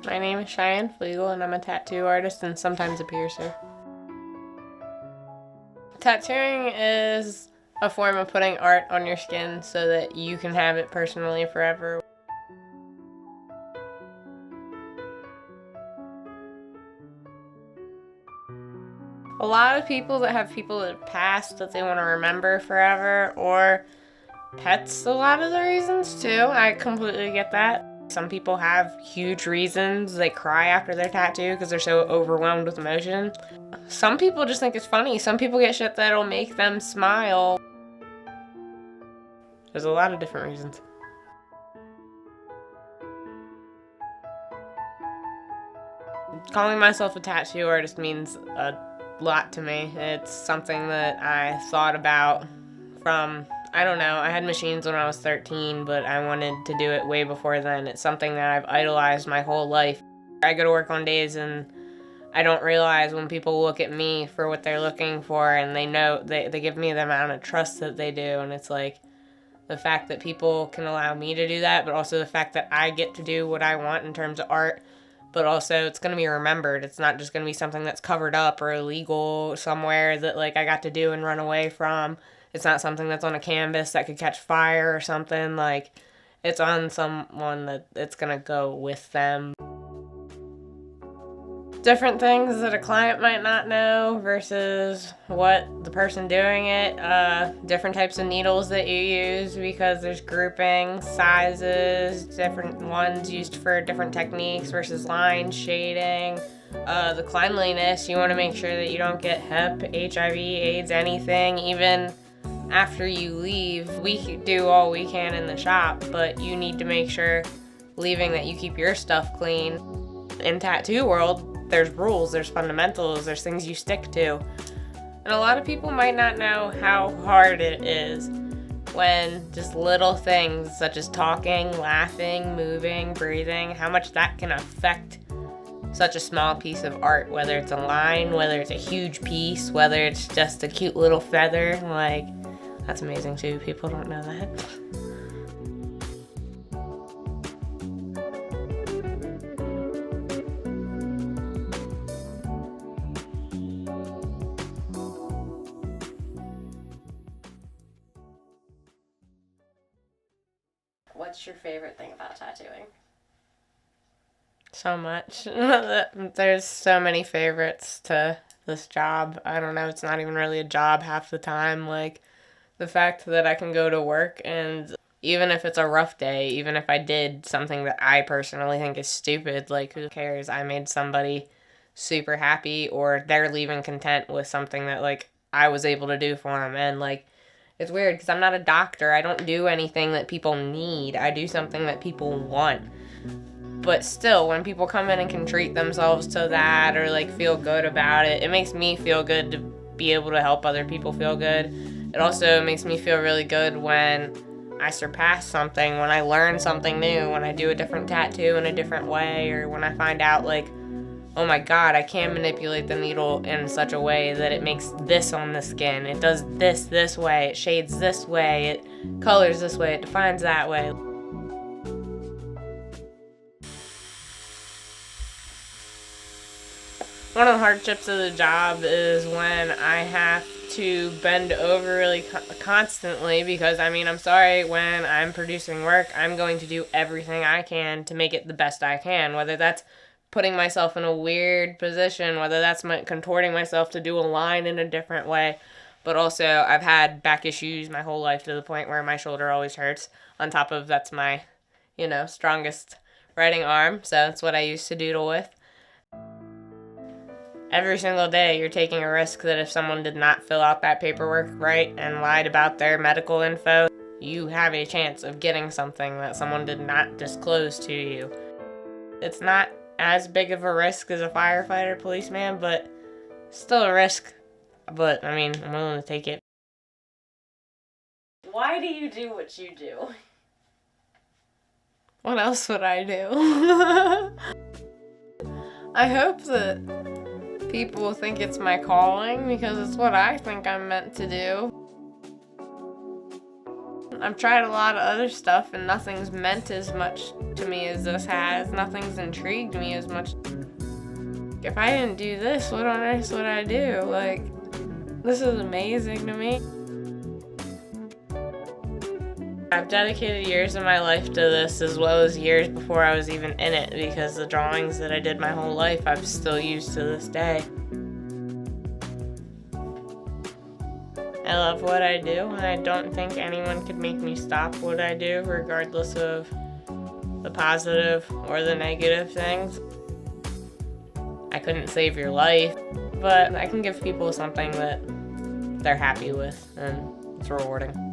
My name is Sienna Fleegal, and I'm a tattoo artist and sometimes a piercer. Tattooing is a form of putting art on your skin so that you can have it personally forever. A lot of people that have people that passed that they want to remember forever, or pets, a lot of the reasons too. I completely get that. Some people have huge reasons. They cry after their tattoo because they're so overwhelmed with emotion. Some people just think it's funny. Some people get shit that'll make them smile. There's a lot of different reasons. Calling myself a tattoo artist means a lot to me. It's something that I thought about from, I don't know, I had machines when I was 13, but I wanted to do it way before then. It's something that I've idolized my whole life. I go to work on days and I don't realize when people look at me for what they're looking for, and they know, they give me the amount of trust that they do, and it's like the fact that people can allow me to do that, but also the fact that I get to do what I want in terms of art, but also it's going to be remembered. It's not just going to be something that's covered up or illegal somewhere that like I got to do and run away from. It's not something that's on a canvas that could catch fire or something. Like, it's on someone that it's going to go with them. Different things that a client might not know versus what the person doing it. Different types of needles that you use because there's groupings, sizes, different ones used for different techniques versus line shading. The cleanliness, you want to make sure that you don't get hep, HIV, AIDS, anything. Even after you leave, we do all we can in the shop, but you need to make sure leaving that you keep your stuff clean. In tattoo world, there's rules, there's fundamentals, there's things you stick to. And a lot of people might not know how hard it is when just little things such as talking, laughing, moving, breathing, how much that can affect such a small piece of art, whether it's a line, whether it's a huge piece, whether it's just a cute little feather. Like, that's amazing too. People don't know that. What's your favorite thing about tattooing? So much. There's so many favorites to this job. I don't know, it's not even really a job half the time. Like, the fact that I can go to work and even if it's a rough day, even if I did something that I personally think is stupid, like, who cares? I made somebody super happy, or they're leaving content with something that, like, I was able to do for them. And, like, it's weird because I'm not a doctor. I don't do anything that people need. I do something that people want. But still, when people come in and can treat themselves to that or like feel good about it, it makes me feel good to be able to help other people feel good. It also makes me feel really good when I surpass something, when I learn something new, when I do a different tattoo in a different way, or when I find out like, oh my god, I can manipulate the needle in such a way that it makes this on the skin. It does this way, it shades this way, it colors this way, it defines that way. One of the hardships of the job is when I have to bend over really constantly because, I mean, I'm sorry, when I'm producing work, I'm going to do everything I can to make it the best I can, whether that's putting myself in a weird position, whether that's contorting myself to do a line in a different way. But also, I've had back issues my whole life to the point where my shoulder always hurts. On top of that's my, strongest writing arm, so that's what I used to doodle with. Every single day, you're taking a risk that if someone did not fill out that paperwork right and lied about their medical info, you have a chance of getting something that someone did not disclose to you. It's not as big of a risk as a firefighter, policeman, but still a risk. But, I mean, I'm willing to take it. Why do you do what you do? What else would I do? I hope that people think it's my calling because it's what I think I'm meant to do. I've tried a lot of other stuff and nothing's meant as much to me as this has. Nothing's intrigued me as much. If I didn't do this, what on earth would I do? Like, this is amazing to me. I've dedicated years of my life to this, as well as years before I was even in it, because the drawings that I did my whole life I've still used to this day. I love what I do, and I don't think anyone could make me stop what I do, regardless of the positive or the negative things. I couldn't save your life, but I can give people something that they're happy with, and it's rewarding.